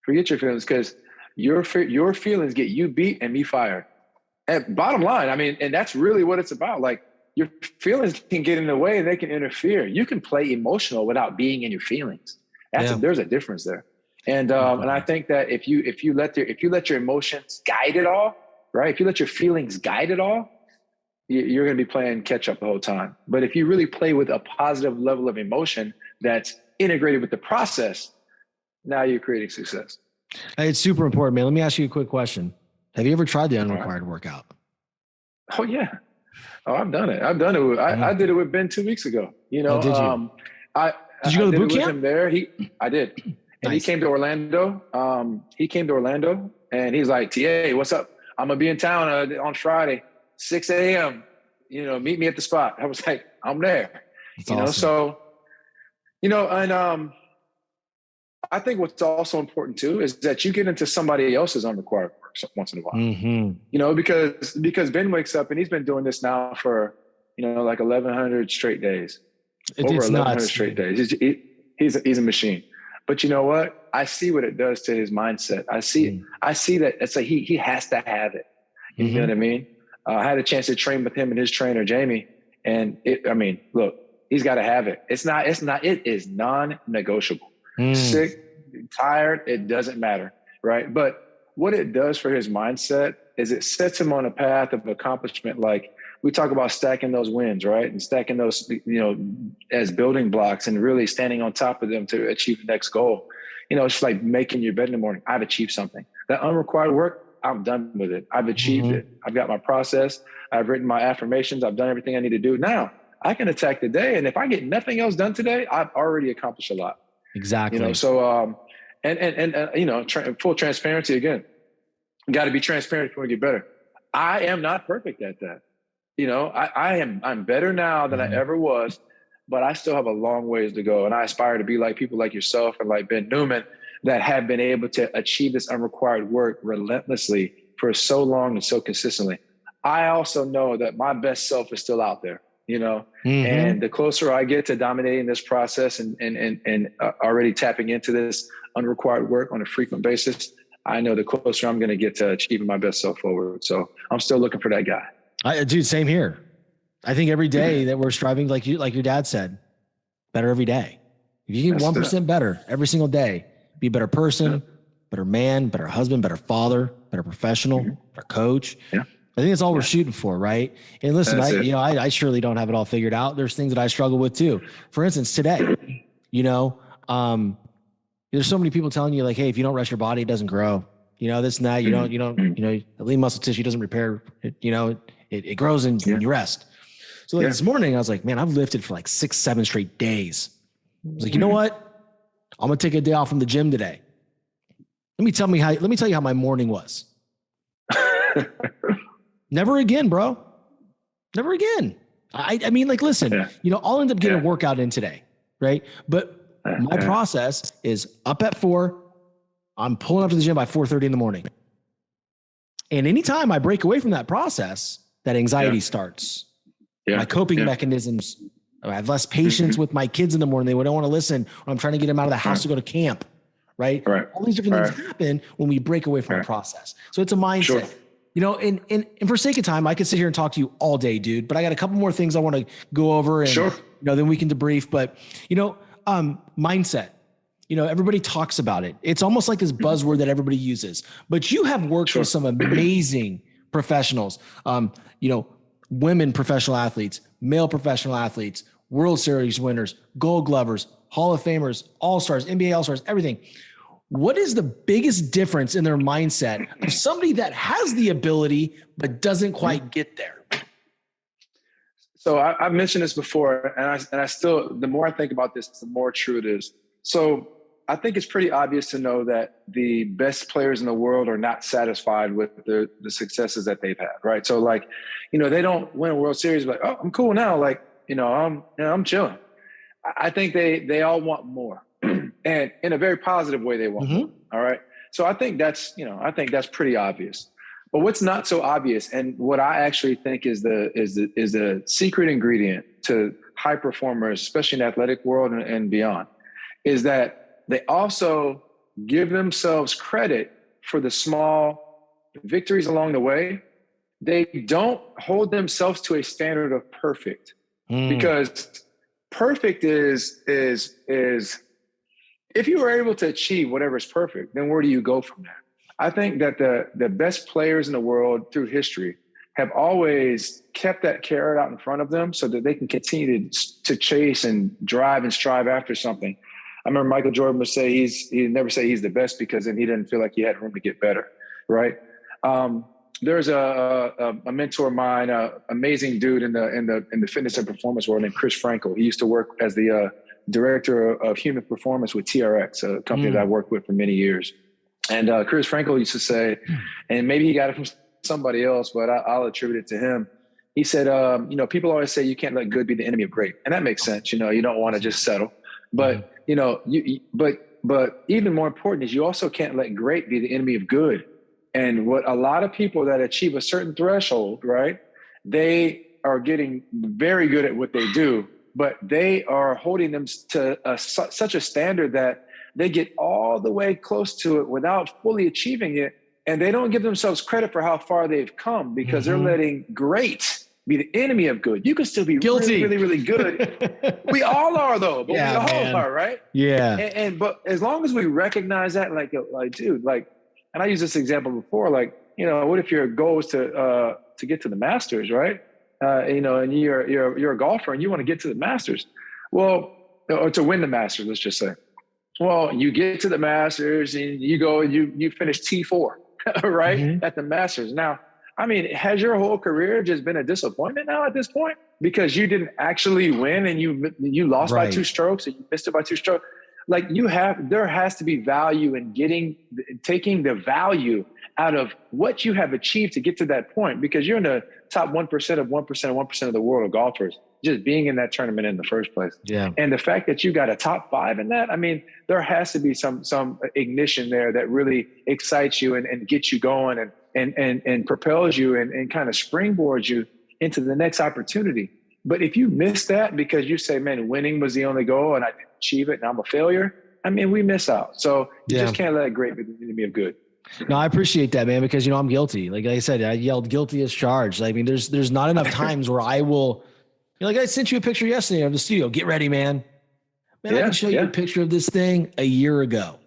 Forget your feelings, because your feelings get you beat and me fired. And bottom line, I mean, and that's really what it's about. Like, your feelings can get in the way and they can interfere. You can play emotional without being in your feelings. There's a difference there. And I think that if you let your emotions guide it all, right? If you let your feelings guide it all, you're going to be playing catch up the whole time. But if you really play with a positive level of emotion that's integrated with the process, now you're creating success. It's super important, man. Let me ask you a quick question. Have you ever tried the unrequired workout? Oh yeah. Oh, I've done it. I did it with Ben 2 weeks ago. Did you? Did you go to the boot camp? With him there. I did. And He came to Orlando. And he's like, TA, what's up? I'm going to be in town on Friday, 6 a.m. Meet me at the spot. I was like, I'm there. That's awesome. And I think what's also important too is that you get into somebody else's unrequired work once in a while. Mm-hmm. Because Ben wakes up and he's been doing this now for, like 1,100 straight days. Over 1,100 straight days. He's a machine. But you know what? I see what it does to his mindset. I see that it's like he has to have it. You know what I mean? I had a chance to train with him and his trainer, Jamie. And look, he's got to have it. It is non-negotiable. Sick, tired, it doesn't matter, right? But what it does for his mindset is it sets him on a path of accomplishment. Like, we talk about stacking those wins, right? And stacking those, as building blocks and really standing on top of them to achieve the next goal. It's like making your bed in the morning. I've achieved something. That unrequired work, I'm done with it. I've achieved it. I've got my process. I've written my affirmations. I've done everything I need to do. Now I can attack the day. And if I get nothing else done today, I've already accomplished a lot. Exactly. So, full transparency again, got to be transparent if you want to get better. I am not perfect at that. I'm better now than I ever was, but I still have a long ways to go. And I aspire to be like people like yourself and like Ben Newman that have been able to achieve this unrequired work relentlessly for so long and so consistently. I also know that my best self is still out there, and the closer I get to dominating this process and already tapping into this unrequired work on a frequent basis, I know the closer I'm going to get to achieving my best self forward. So I'm still looking for that guy. Dude, same here. I think every day that we're striving, like your dad said, better every day. If you get 1% better every single day, be a better person, better man, better husband, better father, better professional, better coach. Yeah. I think that's all we're shooting for, right? And listen, I surely don't have it all figured out. There's things that I struggle with too. For instance, today, there's so many people telling you like, hey, if you don't rest your body, it doesn't grow. This and that. The lean muscle tissue doesn't repair. It grows when you rest. So this morning I was like, man, I've lifted for like 6-7 straight days. I was like, you know what? I'm going to take a day off from the gym today. Let me tell you how my morning was. Never again, bro. Never again. I mean, like, listen, I'll end up getting a workout in today. Right. But my process is up at 4. I'm pulling up to the gym by 4:30 in the morning. And anytime I break away from that process, that anxiety starts. My coping mechanisms I have less patience with my kids in the morning. They don't want to listen. Or I'm trying to get them out of the house to go to camp. Right. All these different things happen when we break away from the process. So it's a mindset. Sure. You know, and for sake of time, I could sit here and talk to you all day, dude, but I got a couple more things I want to go over and, you know, then we can debrief, but you know, mindset, you know, everybody talks about it. It's almost like this buzzword that everybody uses, but you have worked with some amazing professionals, you know, women professional athletes, male professional athletes, World Series winners, Gold Glovers, Hall of Famers, All-Stars, NBA All-Stars, everything. What is the biggest difference in their mindset of somebody that has the ability but doesn't quite get there? So I've mentioned this before, and I still, the more I think about this, the more true it is. So I think it's pretty obvious to know that the best players in the world are not satisfied with the successes that they've had, right? So like, you know, they don't win a World Series, but oh, I'm cool now. Like, you know, I'm chilling. I think they all want more. And in a very positive way, they want more. All right. So I think that's pretty obvious. But what's not so obvious, and what I actually think is the secret ingredient to high performers, especially in the athletic world and beyond, is that they also give themselves credit for the small victories along the way. They don't hold themselves to a standard of perfect, because perfect is if you were able to achieve whatever is perfect, then where do you go from there? I think that the best players in the world through history have always kept that carrot out in front of them so that they can continue to chase and drive and strive after something. I remember Michael Jordan would say he'd never say he's the best, because then he didn't feel like he had room to get better, right? There's a mentor of mine, amazing dude in the fitness and performance world named Chris Frankel. He used to work as the director of human performance with TRX, a company that I worked with for many years. And Chris Frankel used to say, and maybe he got it from somebody else, but I'll attribute it to him. He said, you know, people always say you can't let good be the enemy of great. And that makes sense. You know, you don't want to just settle. But, you know, but even more important is you also can't let great be the enemy of good. And what a lot of people that achieve a certain threshold, right, they are getting very good at what they do, but they are holding them to such a standard that they get all the way close to it without fully achieving it. And they don't give themselves credit for how far they've come, because they're letting great be the enemy of good. You can still be guilty, really, really, really good. We all are though, but we all are, right? Yeah. And but as long as we recognize that, like, dude, like, and I used this example before, like, you know, what if your goal is to get to the Masters, right? You know, and you're a golfer and you want to get to the Masters. Well, or to win the Masters, let's just say. Well, you get to the Masters and you go and you finish T4, right? At the Masters. Now, I mean, has your whole career just been a disappointment now at this point? Because you didn't actually win and you lost by 2 strokes and you missed it by 2 strokes. Like, there has to be value in taking the value out of what you have achieved to get to that point, because you're in the top 1% of 1% of the world of golfers, just being in that tournament in the first place. Yeah. And the fact that you got a top 5 in that, I mean, there has to be some ignition there that really excites you and gets you going and propels you and kind of springboards you into the next opportunity. But if you miss that because you say, man, winning was the only goal and I didn't achieve it and I'm a failure, I mean, we miss out. So you just can't let great be the enemy of good. No, I appreciate that, man, because, you know, I'm guilty. Like I said, I yelled guilty as charged. I mean, there's not enough times where I will, you know, like I sent you a picture yesterday of the studio. Get ready, man. Man, I can show you a picture of this thing a year ago.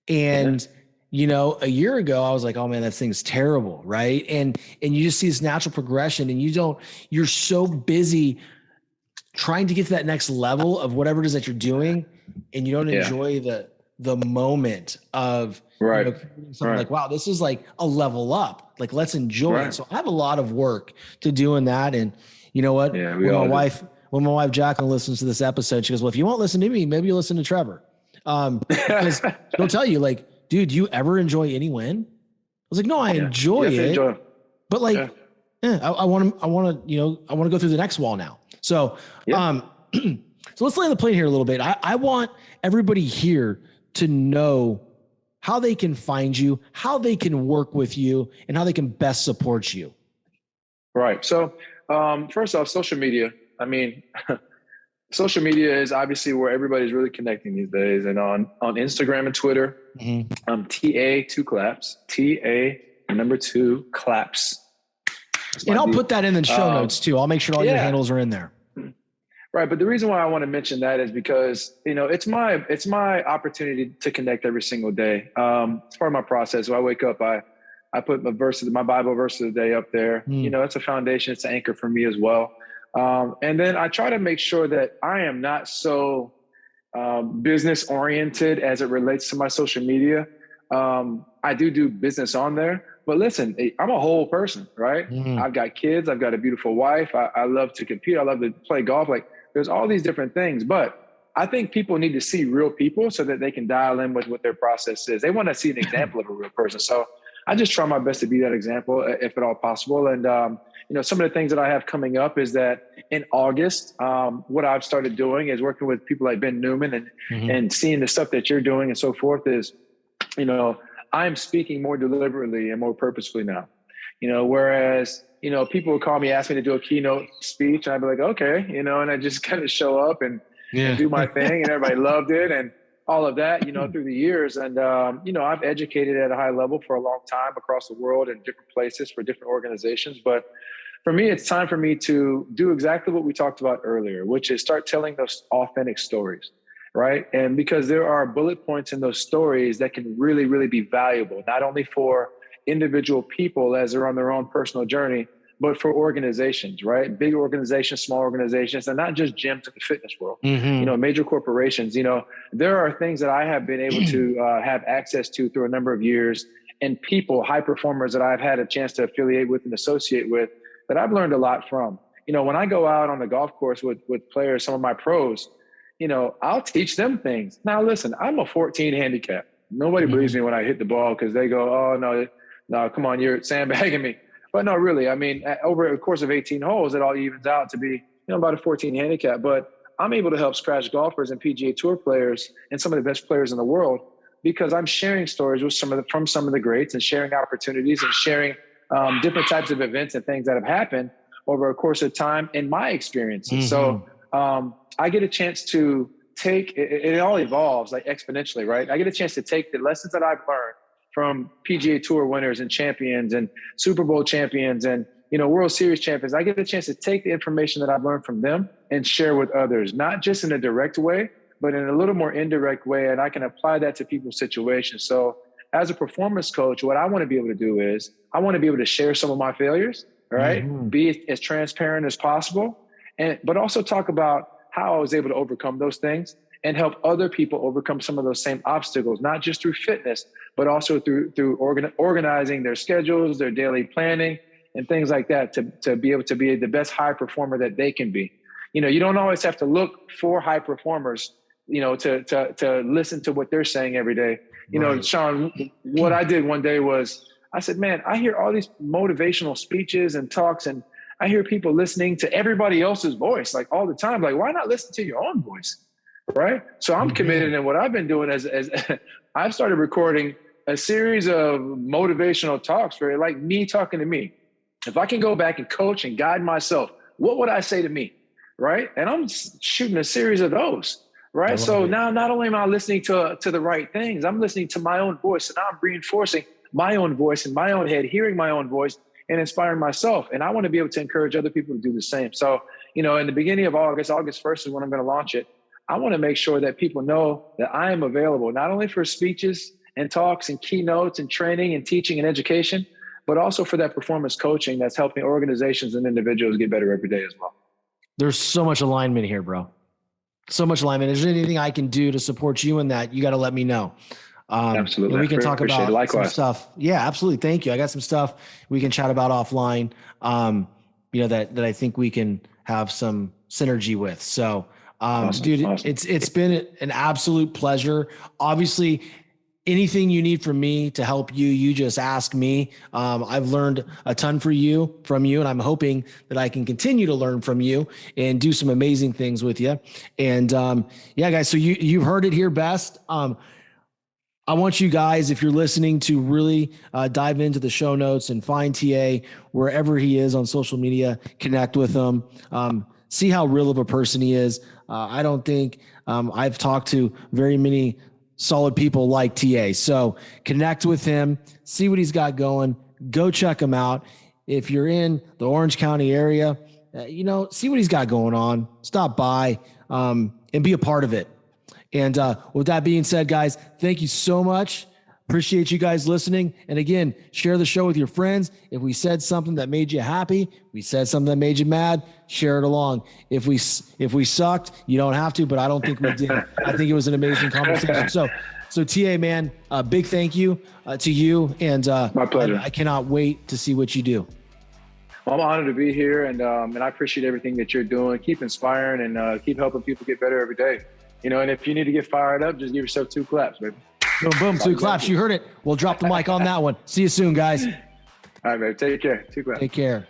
And, you know, a year ago, I was like, oh man, that thing's terrible. Right. And you just see this natural progression and you're so busy trying to get to that next level of whatever it is that you're doing. And you don't enjoy the moment of, you know, something like, wow, this is like a level up. Like, let's enjoy it. So I have a lot of work to do in that. And you know what? Yeah, when my wife Jacqueline listens to this episode, she goes, well, if you won't listen to me, maybe you'll listen to Trevor. Because she'll tell you, like, dude, do you ever enjoy any win? I was like, no, I enjoy it. But like, I want to go through the next wall now. So, so let's lay the plane here a little bit. I want everybody here to know how they can find you, how they can work with you, and how they can best support you. Right. So, first off, social media. I mean, social media is obviously where everybody's really connecting these days. And on Instagram and Twitter, TA two claps, number two claps. And I'll put that in the show notes too. I'll make sure all your handles are in there. Right. But the reason why I want to mention that is because, it's my opportunity to connect every single day. It's part of my process. When I wake up, I put my Bible verse of the day up there. It's a foundation. It's an anchor for me as well. And then I try to make sure that I am not so business oriented as it relates to my social media. I do business on there, but listen, I'm a whole person, right? I've got kids. I've got a beautiful wife. I love to compete. I love to play golf. Like, there's all these different things, but I think people need to see real people so that they can dial in with what their process is. They want to see an example of a real person. So I just try my best to be that example, if at all possible. And, some of the things that I have coming up is that in August, what I've started doing is working with people like Ben Newman and seeing the stuff that you're doing and so forth is, I'm speaking more deliberately and more purposefully now, whereas, people would call me, ask me to do a keynote speech. And I'd be like, okay, and I just kind of show up and do my thing, and everybody loved it and all of that, through the years. And, I've educated at a high level for a long time across the world in different places for different organizations. But for me, it's time for me to do exactly what we talked about earlier, which is start telling those authentic stories, right? And because there are bullet points in those stories that can really, really be valuable, not only for individual people as they're on their own personal journey, but for organizations, right? Big organizations, small organizations, and not just gyms in the fitness world, major corporations. There are things that I have been able to have access to through a number of years, and people, high performers that I've had a chance to affiliate with and associate with that I've learned a lot from. When I go out on the golf course with players, some of my pros, I'll teach them things. Now, listen, I'm a 14 handicap. Nobody believes me when I hit the ball because they go, oh, no, come on, you're sandbagging me. But no, really, I mean, over the course of 18 holes, it all evens out to be, about a 14 handicap. But I'm able to help scratch golfers and PGA Tour players and some of the best players in the world because I'm sharing stories with from some of the greats and sharing opportunities and sharing different types of events and things that have happened over a course of time in my experiences. So I get a chance to take, it all evolves like exponentially, right? I get a chance to take the lessons that I've learned from PGA Tour winners and champions and Super Bowl champions and, World Series champions. I get a chance to take the information that I've learned from them and share with others, not just in a direct way, but in a little more indirect way. And I can apply that to people's situations. So as a performance coach, what I want to be able to do is I want to be able to share some of my failures, right? Be as transparent as possible, but also talk about how I was able to overcome those things and help other people overcome some of those same obstacles, not just through fitness, but also through organizing their schedules, their daily planning, and things like that to be able to be the best high performer that they can be. You don't always have to look for high performers, to listen to what they're saying every day. Right. Sean, what I did one day was I said, man, I hear all these motivational speeches and talks, and I hear people listening to everybody else's voice like all the time. Like, why not listen to your own voice? Right. So I'm committed. And what I've been doing is I've started recording a series of motivational talks for like me talking to me. If I can go back and coach and guide myself, what would I say to me? Right. And I'm shooting a series of those. Right. So now not only am I listening to the right things, I'm listening to my own voice, and I'm reinforcing my own voice in my own head, hearing my own voice and inspiring myself. And I want to be able to encourage other people to do the same. So, in the beginning of August 1st is when I'm going to launch it. I want to make sure that people know that I am available, not only for speeches and talks and keynotes and training and teaching and education, but also for that performance coaching that's helping organizations and individuals get better every day as well. There's so much alignment here, bro. So much alignment. Is there anything I can do to support you in that? You got to let me know. Absolutely. We can talk about some stuff. Yeah, absolutely. Thank you. I got some stuff we can chat about offline, that I think we can have some synergy with. So, dude, awesome. It's been an absolute pleasure. Obviously, anything you need from me to help you, you just ask me. I've learned a ton from you, and I'm hoping that I can continue to learn from you and do some amazing things with you. And guys, so you've heard it here best. I want you guys, if you're listening, to really dive into the show notes and find TA wherever he is on social media, connect with him, see how real of a person he is. I don't think I've talked to very many solid people like TA. So connect with him, see what he's got going, go check him out. If you're in the Orange County area, see what he's got going on, stop by, and be a part of it. And with that being said, guys, thank you so much. Appreciate you guys listening. And again, share the show with your friends. If we said something that made you happy, we said something that made you mad, share it along. If we sucked, you don't have to, but I don't think we did. I think it was an amazing conversation. So TA, man, big thank you to you. And my pleasure. I cannot wait to see what you do. Well, I'm honored to be here, and I appreciate everything that you're doing. Keep inspiring and keep helping people get better every day. And if you need to get fired up, just give yourself 2 claps, baby. Boom, boom, 2 claps. You heard it. We'll drop the mic on that one. See you soon, guys. All right, baby. Take care. 2 claps. Take care.